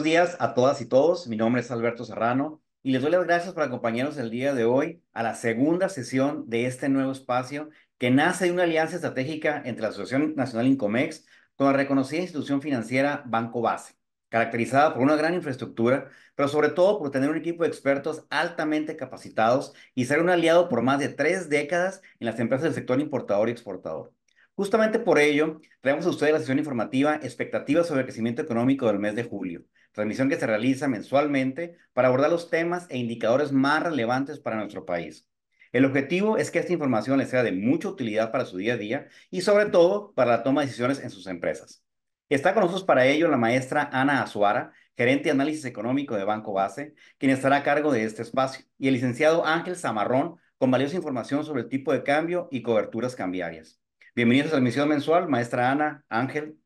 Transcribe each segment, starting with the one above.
buenos días a todas y todos. Mi nombre es Alberto Serrano y les doy las gracias por acompañarnos el día de hoy a la segunda sesión de este nuevo espacio que nace de una alianza estratégica entre la Asociación Nacional Incomex con la reconocida institución financiera Banco Base, caracterizada por una gran infraestructura, pero sobre todo por tener un equipo de expertos altamente capacitados y ser un aliado por más de 3 décadas en las empresas del sector importador y exportador. Justamente por ello, traemos a ustedes la sesión informativa Expectativas sobre el crecimiento económico del mes de julio, transmisión que se realiza mensualmente para abordar los temas e indicadores más relevantes para nuestro país. El objetivo es que esta información les sea de mucha utilidad para su día a día y sobre todo para la toma de decisiones en sus empresas. Está con nosotros para ello la maestra Ana Azuara, gerente de análisis económico de Banco Base, quien estará a cargo de este espacio, y el licenciado Ángel Zamarrón, con valiosa información sobre el tipo de cambio y coberturas cambiarias. Bienvenidos a la transmisión mensual, maestra Ana, Ángel.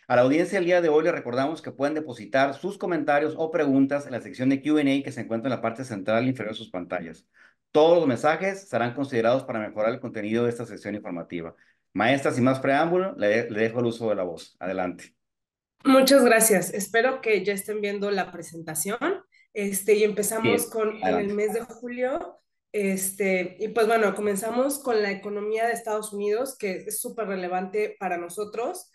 A la audiencia el día de hoy le recordamos que pueden depositar sus comentarios o preguntas en la sección de Q&A que se encuentra en la parte central inferior de sus pantallas. Todos los mensajes serán considerados para mejorar el contenido de esta sesión informativa. Maestra, sin más preámbulo, le dejo el uso de la voz. Adelante. Muchas gracias. Espero que ya estén viendo la presentación. Y empezamos Bien, con en el adelante. mes de julio. Y pues bueno, comenzamos con la economía de Estados Unidos, que es súper relevante para nosotros,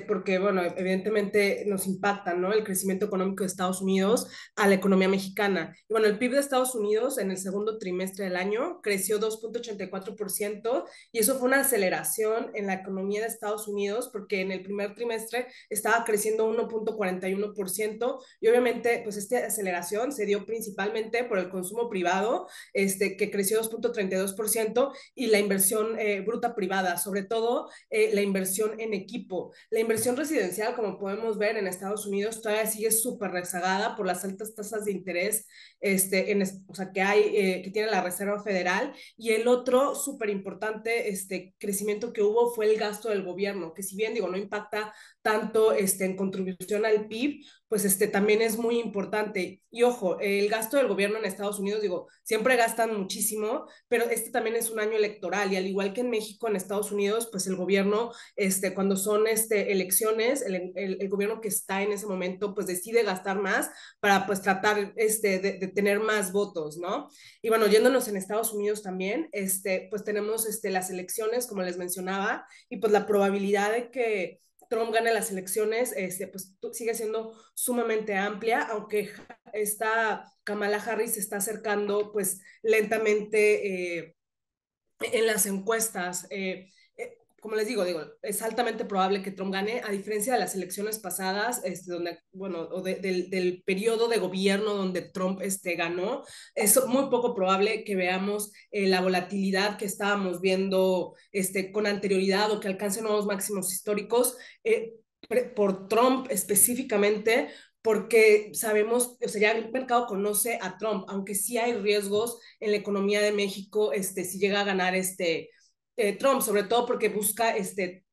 porque bueno, evidentemente nos impacta, ¿no? El crecimiento económico de Estados Unidos a la economía mexicana. Y bueno, el PIB de Estados Unidos en el segundo trimestre del año creció 2,84% y eso fue una aceleración en la economía de Estados Unidos porque en el primer trimestre estaba creciendo 1,41% y obviamente pues esta aceleración se dio principalmente por el consumo privado, que creció 2,32% y la inversión bruta privada, sobre todo la inversión en equipo. La inversión residencial, como podemos ver en Estados Unidos, todavía sigue súper rezagada por las altas tasas de interés o sea, que tiene la Reserva Federal. Y el otro súper importante crecimiento que hubo fue el gasto del gobierno, que si bien digo, no impacta tanto en contribución al PIB, pues también es muy importante. Y ojo, el gasto del gobierno en Estados Unidos, digo, siempre gastan muchísimo, pero también es un año electoral y al igual que en México, en Estados Unidos, pues el gobierno, cuando son elecciones, el gobierno que está en ese momento, pues decide gastar más para pues tratar de tener más votos, ¿no? Y bueno, yéndonos en Estados Unidos también, pues tenemos las elecciones, como les mencionaba, y pues la probabilidad de que Trump gane las elecciones, pues sigue siendo sumamente amplia, aunque esta Kamala Harris se está acercando pues lentamente en las encuestas. Como les digo, es altamente probable que Trump gane, a diferencia de las elecciones pasadas, donde, bueno, del periodo de gobierno donde Trump ganó, es muy poco probable que veamos la volatilidad que estábamos viendo con anterioridad o que alcance nuevos máximos históricos por Trump específicamente, porque sabemos, o sea, ya el mercado conoce a Trump, aunque sí hay riesgos en la economía de México, si llega a ganar Trump, sobre todo porque busca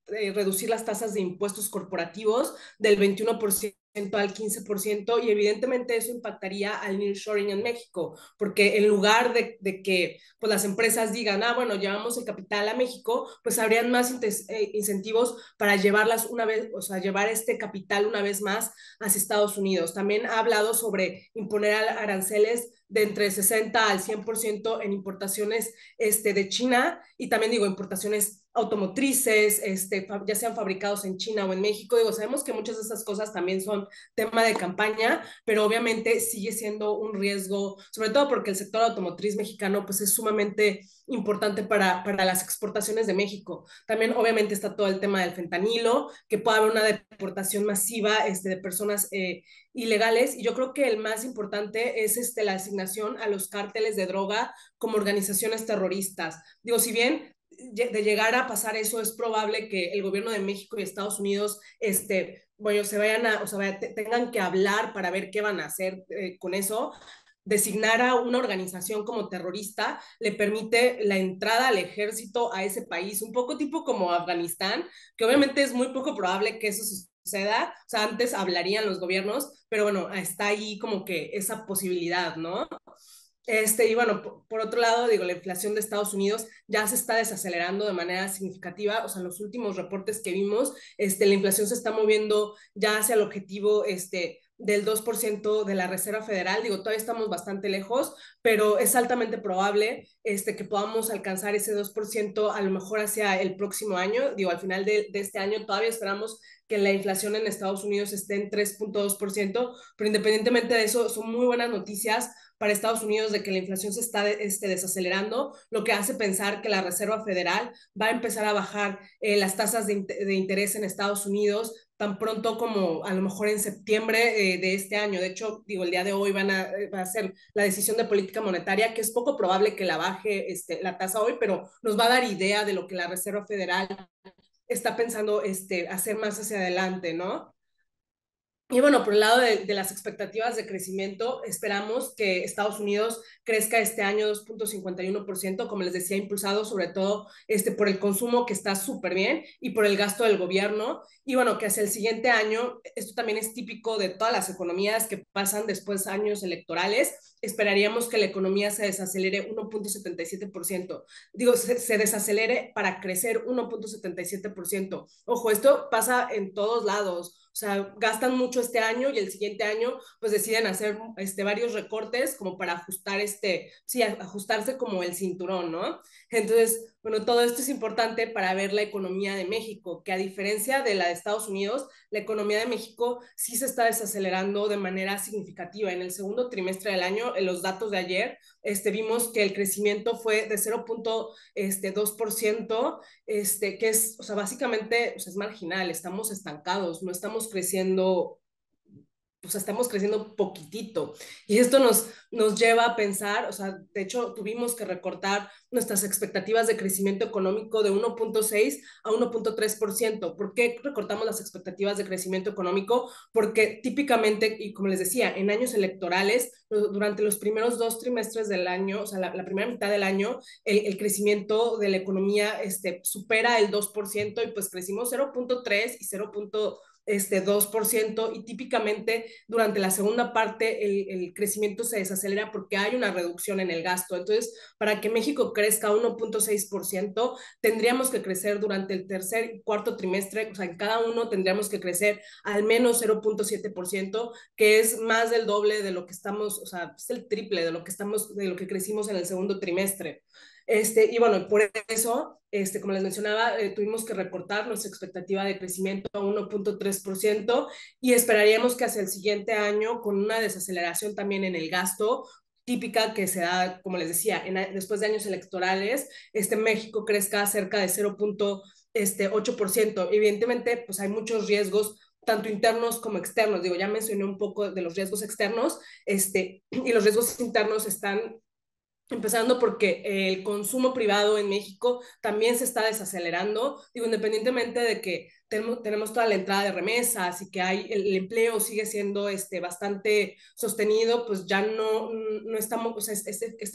reducir las tasas de impuestos corporativos del 21% al 15% y evidentemente eso impactaría al nearshoring en México, porque en lugar de que pues, las empresas digan, bueno, llevamos el capital a México, pues habrían más incentivos para llevarlas una vez, o sea, llevar este capital una vez más hacia Estados Unidos. También ha hablado sobre imponer aranceles de entre 60 al 100% en importaciones de China y también digo importaciones automotrices, ya sean fabricados en China o en México. Digo, sabemos que muchas de esas cosas también son tema de campaña, pero obviamente sigue siendo un riesgo, sobre todo porque el sector automotriz mexicano pues es sumamente importante para las exportaciones de México. También obviamente está todo el tema del fentanilo, que puede haber una deportación masiva de personas ilegales y yo creo que el más importante es la asignación a los cárteles de droga como organizaciones terroristas. Digo, si bien de llegar a pasar eso es probable que el gobierno de México y Estados Unidos bueno, se vayan o sea, tengan que hablar para ver qué van a hacer con eso. Designar a una organización como terrorista le permite la entrada al ejército a ese país, un poco tipo como Afganistán, que obviamente es muy poco probable que eso suceda, o sea, antes hablarían los gobiernos, pero bueno, está ahí como que esa posibilidad, ¿no? Y bueno, por otro lado, digo, la inflación de Estados Unidos ya se está desacelerando de manera significativa. O sea, en los últimos reportes que vimos, la inflación se está moviendo ya hacia el objetivo, del 2% de la Reserva Federal. Digo, todavía estamos bastante lejos, pero es altamente probable que podamos alcanzar ese 2% a lo mejor hacia el próximo año. Digo, al final de este año todavía esperamos que la inflación en Estados Unidos esté en 3.2%, pero independientemente de eso, son muy buenas noticias para Estados Unidos de que la inflación se está desacelerando, lo que hace pensar que la Reserva Federal va a empezar a bajar las tasas de interés en Estados Unidos tan pronto como a lo mejor en septiembre de este año. De hecho, digo, el día de hoy va a ser la decisión de política monetaria, que es poco probable que la baje la tasa hoy, pero nos va a dar idea de lo que la Reserva Federal está pensando hacer más hacia adelante, ¿no? Y bueno, por el lado las expectativas de crecimiento, esperamos que Estados Unidos crezca este año 2.51%, como les decía, impulsado sobre todo por el consumo que está súper bien y por el gasto del gobierno. Y bueno, que hacia el siguiente año, esto también es típico de todas las economías que pasan después de años electorales, esperaríamos que la economía se desacelere 1.77%. Digo, se desacelere para crecer 1.77%. Ojo, esto pasa en todos lados. O sea, gastan mucho este año y el siguiente año pues deciden hacer varios recortes como para ajustar sí, ajustarse como el cinturón, ¿no? Entonces, bueno, todo esto es importante para ver la economía de México, que a diferencia de la de Estados Unidos, la economía de México sí se está desacelerando de manera significativa. En el segundo trimestre del año, en los datos de ayer, vimos que el crecimiento fue de 0.2%, que es, o sea, básicamente, o sea, es marginal, estamos estancados, no estamos creciendo, pues estamos creciendo poquitito. Y esto nos lleva a pensar, o sea, de hecho tuvimos que recortar nuestras expectativas de crecimiento económico de 1.6 a 1.3%. ¿Por qué recortamos las expectativas de crecimiento económico? Porque típicamente, y como les decía, en años electorales, durante los primeros 2 trimestres del año, o sea, la primera mitad del año, el crecimiento de la economía supera el 2% y pues crecimos 0.3 y 2%, y típicamente durante la segunda parte el crecimiento se desacelera porque hay una reducción en el gasto. Entonces, para que México crezca 1.6%, tendríamos que crecer durante el tercer y cuarto trimestre, o sea, en cada uno tendríamos que crecer al menos 0.7%, que es más del doble de lo que estamos, o sea, es el triple de lo que crecimos en el segundo trimestre. Y bueno, por eso, como les mencionaba, tuvimos que recortar nuestra expectativa de crecimiento a 1.3% y esperaríamos que hacia el siguiente año, con una desaceleración también en el gasto, típica que se da, como les decía, después de años electorales, México crezca cerca de 0.8%. Evidentemente, pues hay muchos riesgos tanto internos como externos. Digo, ya mencioné un poco de los riesgos externos, y los riesgos internos están empezando porque el consumo privado en México también se está desacelerando, digo, independientemente de que tenemos toda la entrada de remesas y que el empleo sigue siendo bastante sostenido, pues ya no estamos, o sea,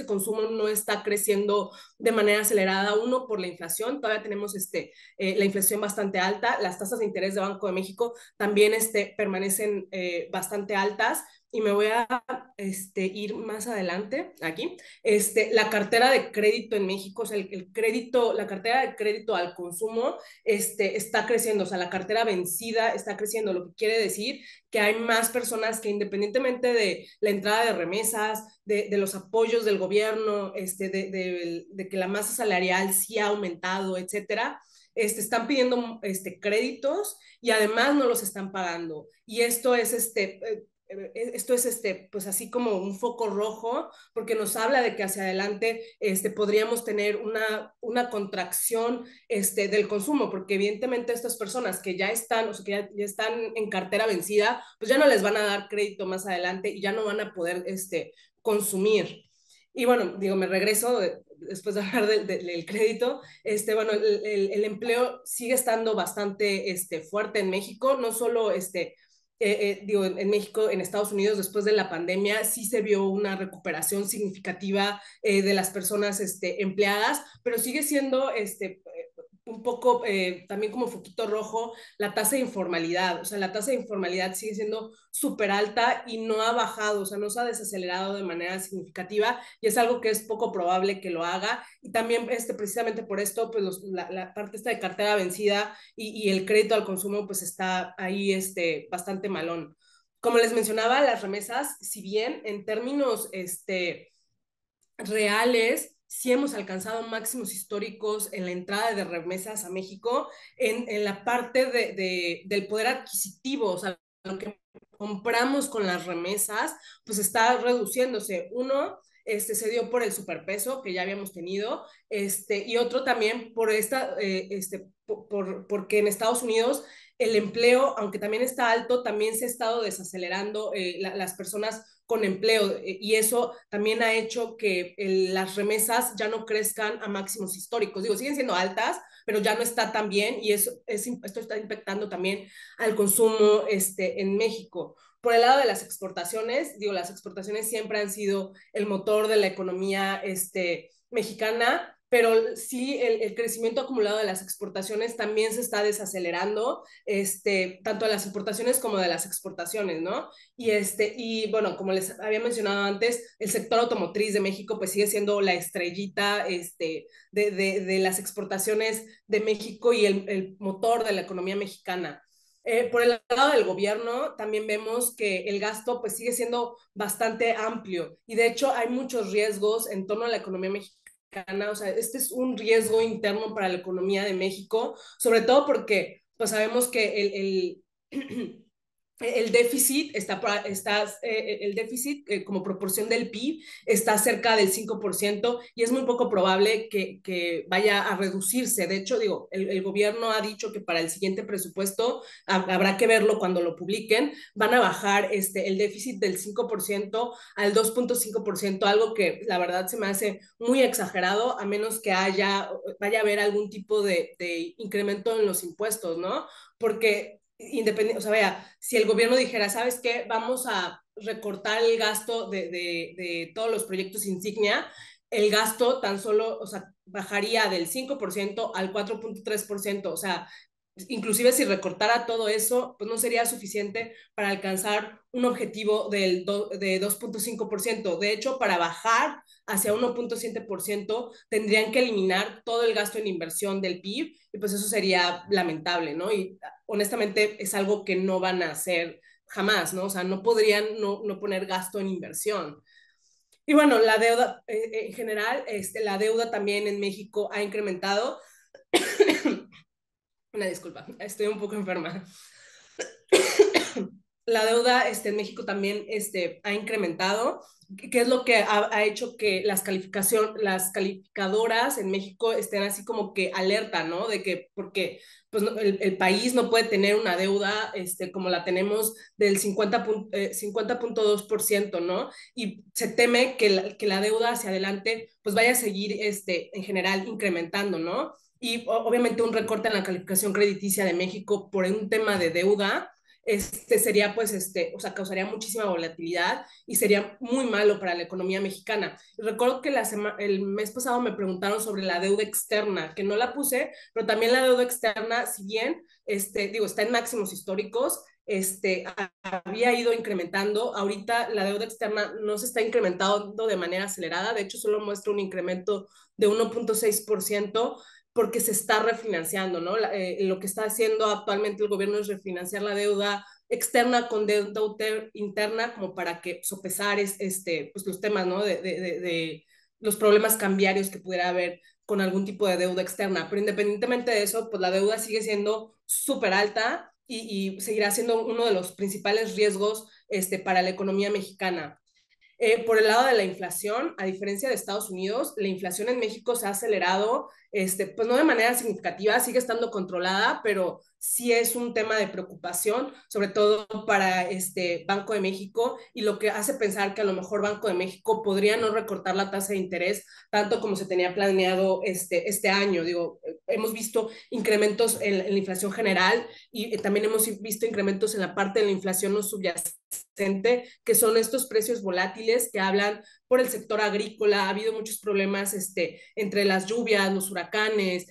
consumo no está creciendo de manera acelerada, uno por la inflación, todavía tenemos la inflación bastante alta, las tasas de interés de Banco de México también permanecen bastante altas, y me voy a ir más adelante aquí. La cartera de crédito en México, o sea, el crédito, la cartera de crédito al consumo, está creciendo, o sea, la cartera vencida está creciendo, lo que quiere decir que hay más personas que independientemente de la entrada de remesas, de los apoyos del gobierno, de que la masa salarial sí ha aumentado, etcétera, están pidiendo créditos y además no los están pagando. Y esto es pues así como un foco rojo, porque nos habla de que hacia adelante podríamos tener una contracción del consumo, porque evidentemente estas personas que ya están, o sea, que ya están en cartera vencida, pues ya no les van a dar crédito más adelante y ya no van a poder consumir. Y bueno, digo, me regreso después de hablar del crédito. Bueno, el empleo sigue estando bastante fuerte en México, no solo digo, en México, en Estados Unidos, después de la pandemia, sí se vio una recuperación significativa de las personas empleadas, pero sigue siendo un poco también como foquito rojo la tasa de informalidad. O sea, la tasa de informalidad sigue siendo súper alta y no ha bajado, o sea, no se ha desacelerado de manera significativa y es algo que es poco probable que lo haga. Y también precisamente por esto, pues la parte esta de cartera vencida y el crédito al consumo, pues está ahí bastante malón. como les mencionaba, las remesas, si bien en términos reales, sí hemos alcanzado máximos históricos en la entrada de remesas a México, en la parte del poder adquisitivo, o sea, lo que compramos con las remesas, pues está reduciéndose. Uno, se dio por el superpeso que ya habíamos tenido, y otro también por porque en Estados Unidos el empleo, aunque también está alto, también se ha estado desacelerando las personas con empleo, y eso también ha hecho que las remesas ya no crezcan a máximos históricos. Digo, siguen siendo altas, pero ya no está tan bien, y esto está impactando también al consumo en México. Por el lado de las exportaciones, digo, las exportaciones siempre han sido el motor de la economía mexicana, pero sí el crecimiento acumulado de las exportaciones también se está desacelerando, tanto de las importaciones como de las exportaciones, ¿no? Y bueno, como les había mencionado antes, el sector automotriz de México pues sigue siendo la estrellita de las exportaciones de México y el motor de la economía mexicana. Por el lado del gobierno, también vemos que el gasto pues sigue siendo bastante amplio, y de hecho hay muchos riesgos en torno a la economía mexicana. O sea, este es un riesgo interno para la economía de México, sobre todo porque pues sabemos que el déficit el déficit como proporción del PIB está cerca del 5%, y es muy poco probable que vaya a reducirse. De hecho, digo, el gobierno ha dicho que para el siguiente presupuesto, habrá que verlo cuando lo publiquen, van a bajar el déficit del 5% al 2.5%, algo que la verdad se me hace muy exagerado, a menos que vaya a haber algún tipo de incremento en los impuestos, ¿no? Porque independiente, o sea, vea, si el gobierno dijera, ¿sabes qué? Vamos a recortar el gasto de todos los proyectos insignia, el gasto tan solo, o sea, bajaría del 5% al 4.3%. O sea, inclusive si recortara todo eso, pues no sería suficiente para alcanzar un objetivo de 2.5%. De hecho, para bajar hacia 1.7%, tendrían que eliminar todo el gasto en inversión del PIB, y pues eso sería lamentable, ¿no? Y honestamente es algo que no van a hacer jamás, ¿no? O sea, no podrían no poner gasto en inversión. Y bueno, la deuda, en general, la deuda también en México ha incrementado. Una disculpa, estoy un poco enferma. La deuda en México también ha incrementado, que es lo que ha hecho que las calificadoras en México estén así como que alerta, ¿no? De que, porque pues, no, el país no puede tener una deuda como la tenemos del 50.2%, ¿no? Y se teme que la deuda hacia adelante pues vaya a seguir en general incrementando, ¿no? Y obviamente un recorte en la calificación crediticia de México por un tema de deuda, sería pues, o sea, causaría muchísima volatilidad y sería muy malo para la economía mexicana. Recuerdo que el mes pasado me preguntaron sobre la deuda externa, que no la puse, pero también la deuda externa, si bien, digo, está en máximos históricos, había ido incrementando. Ahorita la deuda externa no se está incrementando de manera acelerada, de hecho solo muestra un incremento de 1.6%, porque se está refinanciando, ¿no? Lo que está haciendo actualmente el gobierno es refinanciar la deuda externa con deuda interna, como para que sopesar pues los temas, ¿no? De los problemas cambiarios que pudiera haber con algún tipo de deuda externa. Pero independientemente de eso, pues la deuda sigue siendo súper alta, y seguirá siendo uno de los principales riesgos para la economía mexicana. Por el lado de la inflación, a diferencia de Estados Unidos, la inflación en México se ha acelerado, pues no de manera significativa, sigue estando controlada, pero sí es un tema de preocupación, sobre todo para Banco de México, y lo que hace pensar que a lo mejor Banco de México podría no recortar la tasa de interés tanto como se tenía planeado este año. Digo, hemos visto incrementos en la inflación general, y también hemos visto incrementos en la parte de la inflación no subyacente, que son estos precios volátiles que hablan por el sector agrícola. Ha habido muchos problemas entre las lluvias, los huracanes,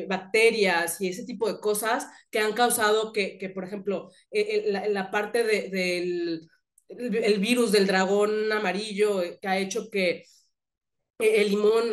bacterias y ese tipo de cosas, que han causado por ejemplo, la parte del el virus del dragón amarillo, que ha hecho el limón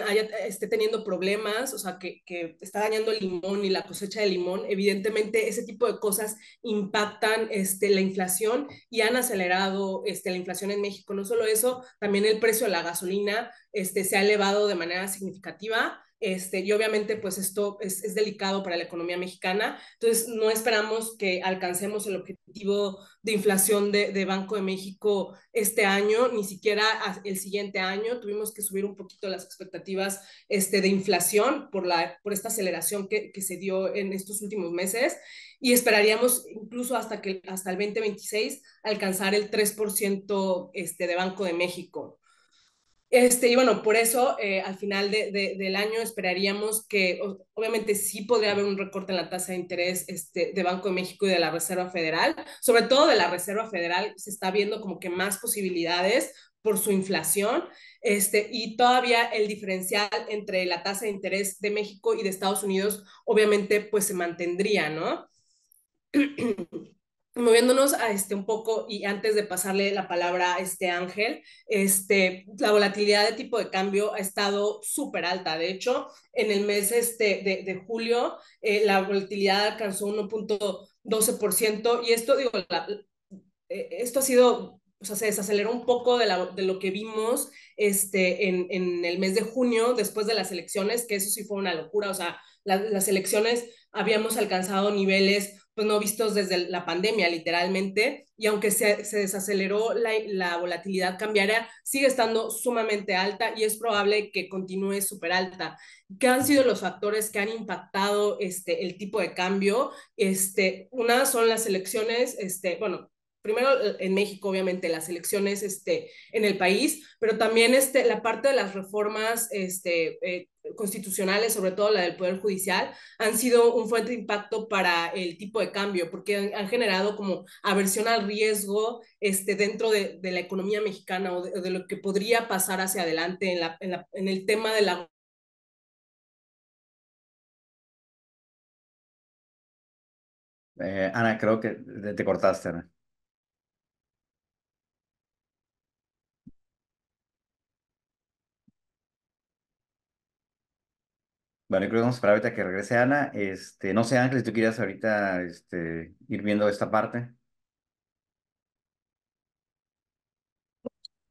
esté teniendo problemas, o sea, que está dañando el limón y la cosecha de limón, evidentemente ese tipo de cosas impactan la inflación y han acelerado la inflación en México. No solo eso, también el precio de la gasolina se ha elevado de manera significativa. Y obviamente pues esto es delicado para la economía mexicana, entonces no esperamos que alcancemos el objetivo de inflación de Banco de México este año, ni siquiera el siguiente año. Tuvimos que subir un poquito las expectativas de inflación por esta aceleración que se dio en estos últimos meses y esperaríamos incluso hasta el 2026 alcanzar el 3% de Banco de México. Y bueno, por eso al final del año esperaríamos que obviamente sí podría haber un recorte en la tasa de interés de Banco de México y de la Reserva Federal, sobre todo de la Reserva Federal se está viendo como que más posibilidades por su inflación, y todavía el diferencial entre la tasa de interés de México y de Estados Unidos obviamente pues se mantendría, ¿no? Moviéndonos a un poco y antes de pasarle la palabra a Ángel, la volatilidad de tipo de cambio ha estado súper alta. De hecho, en el mes de julio, la volatilidad alcanzó 1.12% y esto, digo, esto ha sido, o sea, se desaceleró un poco de lo que vimos en el mes de junio, después de las elecciones, que eso sí fue una locura. O sea, las elecciones habíamos alcanzado niveles pues no vistos desde la pandemia, literalmente, y aunque se desaceleró la volatilidad cambiaria, sigue estando sumamente alta y es probable que continúe súper alta. ¿Qué han sido los factores que han impactado el tipo de cambio? Una son las elecciones, bueno, primero en México, obviamente, las elecciones en el país, pero también la parte de las reformas constitucionales, sobre todo la del Poder Judicial, han sido un fuerte impacto para el tipo de cambio, porque han generado como aversión al riesgo dentro de la economía mexicana o de lo que podría pasar hacia adelante en el tema de la... Ana, creo que te cortaste, Ana. Bueno, yo creo que vamos a esperar ahorita que regrese Ana. No sé, Ángel, si tú quieras ahorita ir viendo esta parte.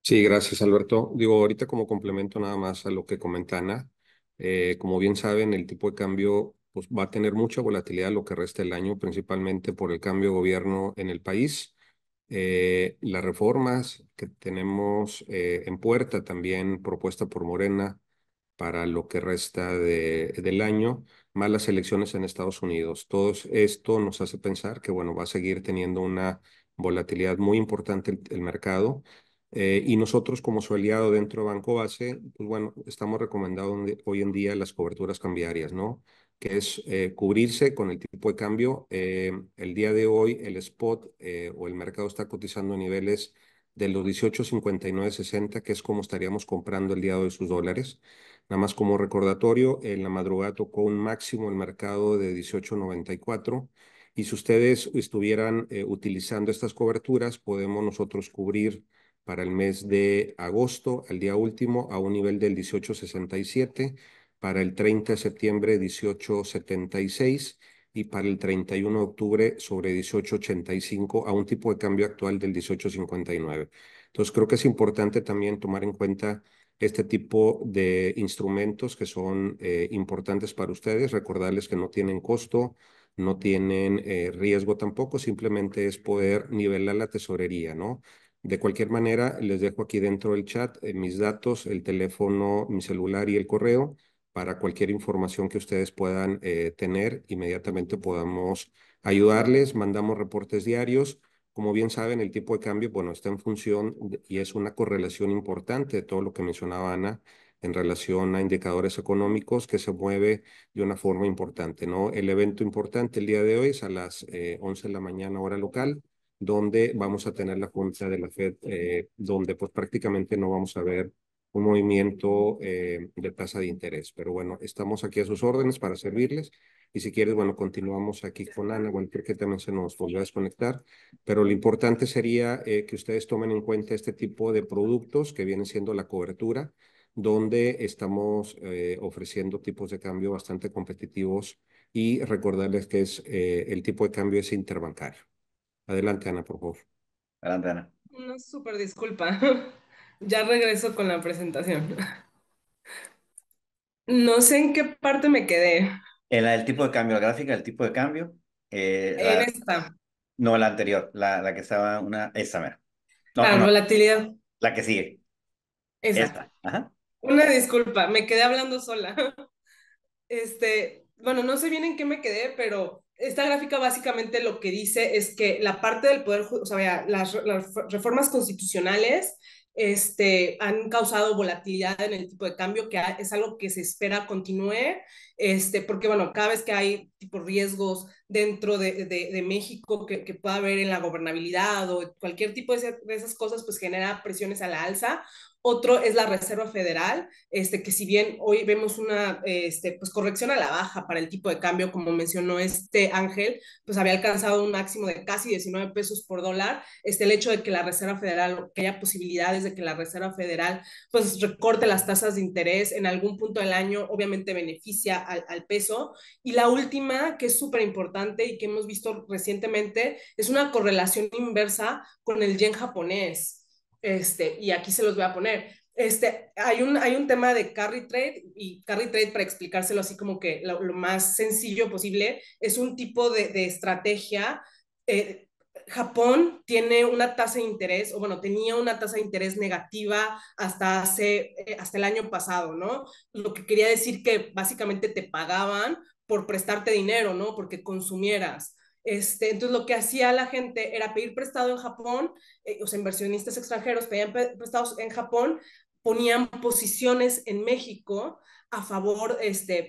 Sí, gracias, Alberto. Digo, ahorita como complemento nada más a lo que comenta Ana, como bien saben, el tipo de cambio pues, va a tener mucha volatilidad lo que resta del año, principalmente por el cambio de gobierno en el país. Las reformas que tenemos en puerta, también propuesta por Morena para lo que resta del año, más las elecciones en Estados Unidos. Todo esto nos hace pensar que, bueno, va a seguir teniendo una volatilidad muy importante el mercado. Y nosotros, como su aliado dentro de Banco Base, pues bueno, estamos recomendando hoy en día las coberturas cambiarias, ¿no? Que es cubrirse con el tipo de cambio. El día de hoy, el spot o el mercado está cotizando a niveles de los 18.5960, que es como estaríamos comprando el día de hoy sus dólares. Nada más como recordatorio, en la madrugada tocó un máximo el mercado de 18.94 y si ustedes estuvieran utilizando estas coberturas, podemos nosotros cubrir para el mes de agosto, el día último, a un nivel del 18.67, para el 30 de septiembre 18.76 y para el 31 de octubre sobre 18.85 a un tipo de cambio actual del 18.59. Entonces creo que es importante también tomar en cuenta este tipo de instrumentos que son importantes para ustedes. Recordarles que no tienen costo, no tienen riesgo tampoco, simplemente es poder nivelar la tesorería, ¿no? De cualquier manera, les dejo aquí dentro del chat mis datos, el teléfono, mi celular y el correo para cualquier información que ustedes puedan tener. Inmediatamente podamos ayudarles, mandamos reportes diarios. Como bien saben, el tipo de cambio, bueno, está en función y es una correlación importante de todo lo que mencionaba Ana en relación a indicadores económicos que se mueve de una forma importante, ¿no? El evento importante el día de hoy es a las 11 de la mañana hora local, donde vamos a tener la junta de la Fed, donde pues prácticamente no vamos a ver un movimiento de tasa de interés. Pero bueno, estamos aquí a sus órdenes para servirles. Y si quieres, bueno, continuamos aquí con Ana. Bueno, creo que también se nos volvió a desconectar. Pero lo importante sería que ustedes tomen en cuenta este tipo de productos que vienen siendo la cobertura. donde estamos ofreciendo tipos de cambio bastante competitivos y recordarles que el tipo de cambio es interbancario. Adelante, Ana, por favor. Adelante, Ana. Una súper disculpa. Ya regreso con la presentación. No sé en qué parte me quedé. El tipo de cambio, la gráfica del tipo de cambio, En esta. no la anterior, la que estaba esta, mera. No, Ah, no, volatilidad. la que sigue, Esa. esta. Ajá. Una disculpa, me quedé hablando sola. Bueno, no sé bien en qué me quedé, pero esta gráfica básicamente lo que dice es que la parte del poder, o sea, vaya, las reformas constitucionales, han causado volatilidad en el tipo de cambio, que es algo que se espera continúe, porque, bueno, cada vez que hay tipo riesgos dentro de México que pueda haber en la gobernabilidad o cualquier tipo de esas cosas, pues genera presiones a la alza. Otro es la Reserva Federal, que si bien hoy vemos una pues corrección a la baja para el tipo de cambio, como mencionó este Ángel, pues había alcanzado un máximo de casi 19 pesos por dólar. El hecho de que la Reserva Federal, que haya posibilidades de que la Reserva Federal pues recorte las tasas de interés en algún punto del año, obviamente beneficia al peso. Y la última, que es súper importante y que hemos visto recientemente, es una correlación inversa con el yen japonés. Y aquí se los voy a poner. Hay un tema de carry trade, y carry trade, para explicárselo así como que lo más sencillo posible, es un tipo de estrategia. eh, Japón tiene una tasa de interés, o bueno, tenía una tasa de interés negativa hasta el año pasado, ¿no? Lo que quería decir que básicamente te pagaban por prestarte dinero, ¿no? Porque consumieras. Entonces lo que hacía la gente era pedir prestado en Japón, o sea, inversionistas extranjeros pedían prestados en Japón, ponían posiciones en México a favor,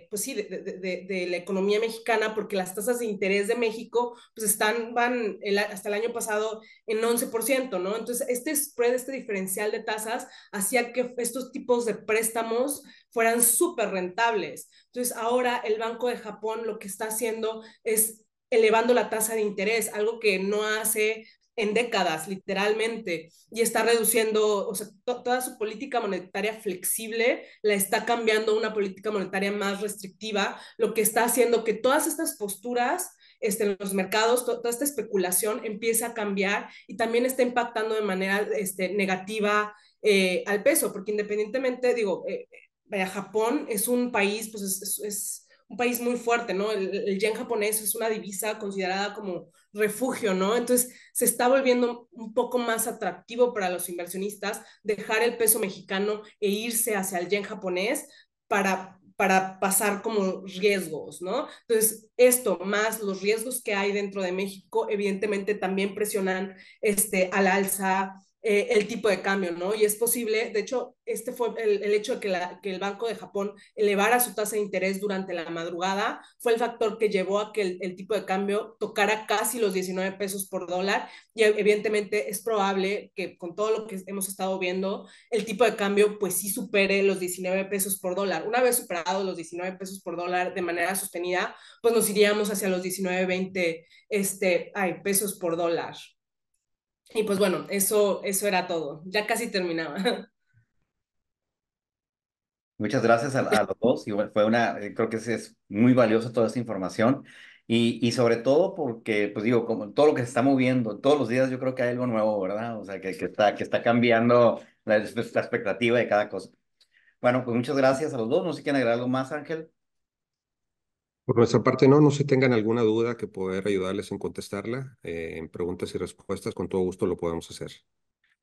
pues sí, de la economía mexicana, porque las tasas de interés de México, pues hasta el año pasado en 11%, ¿no? Entonces, este spread, este diferencial de tasas, hacía que estos tipos de préstamos fueran súper rentables. Entonces, ahora el Banco de Japón lo que está haciendo es elevando la tasa de interés, algo que no hace en décadas, literalmente, y está reduciendo, o sea, toda su política monetaria flexible la está cambiando a una política monetaria más restrictiva, lo que está haciendo que todas estas posturas en los mercados, toda esta especulación empieza a cambiar y también está impactando de manera negativa al peso, porque independientemente, digo, vaya, Japón es un país, pues es un país muy fuerte, ¿no? El yen japonés es una divisa considerada como refugio, ¿no? Entonces se está volviendo un poco más atractivo para los inversionistas dejar el peso mexicano e irse hacia el yen japonés para pasar como riesgos, ¿no? Entonces, esto más los riesgos que hay dentro de México, evidentemente también presionan al alza el tipo de cambio, ¿no? Y es posible, de hecho, este fue el hecho de que el Banco de Japón elevara su tasa de interés durante la madrugada, fue el factor que llevó a que el tipo de cambio tocara casi los 19 pesos por dólar, y evidentemente es probable que con todo lo que hemos estado viendo, el tipo de cambio pues sí supere los 19 pesos por dólar. Una vez superados los 19 pesos por dólar de manera sostenida, pues nos iríamos hacia los 19.20 pesos por dólar. Y pues bueno, eso era todo. Ya casi terminaba. Muchas gracias a los dos. Y bueno, creo que es muy valiosa toda esta información. Y sobre todo porque, pues digo, como todo lo que se está moviendo, todos los días yo creo que hay algo nuevo, ¿verdad? O sea, que está cambiando la expectativa de cada cosa. Bueno, pues muchas gracias a los dos. No sé si quieren agregar algo más, Ángel. Por nuestra parte, no, no se tengan alguna duda que poder ayudarles en contestarla, en preguntas y respuestas, con todo gusto lo podemos hacer.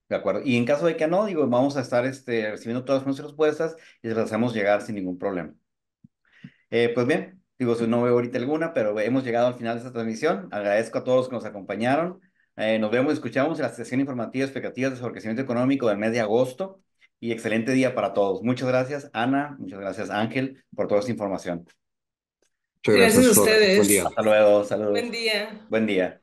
De acuerdo. Y en caso de que no, digo, vamos a estar recibiendo todas nuestras respuestas y se las hacemos llegar sin ningún problema. Pues bien, digo, no veo ahorita alguna, pero hemos llegado al final de esta transmisión. Agradezco a todos los que nos acompañaron. Nos vemos y escuchamos en la sesión informativa expectativas de crecimiento económico del mes de agosto. Y excelente día para todos. Muchas gracias, Ana. Muchas gracias, Ángel, por toda esta información. Muchas Gracias a gracias, Sor. Buen ustedes. día. Hasta luego. Buen Saludos. día. Buen día.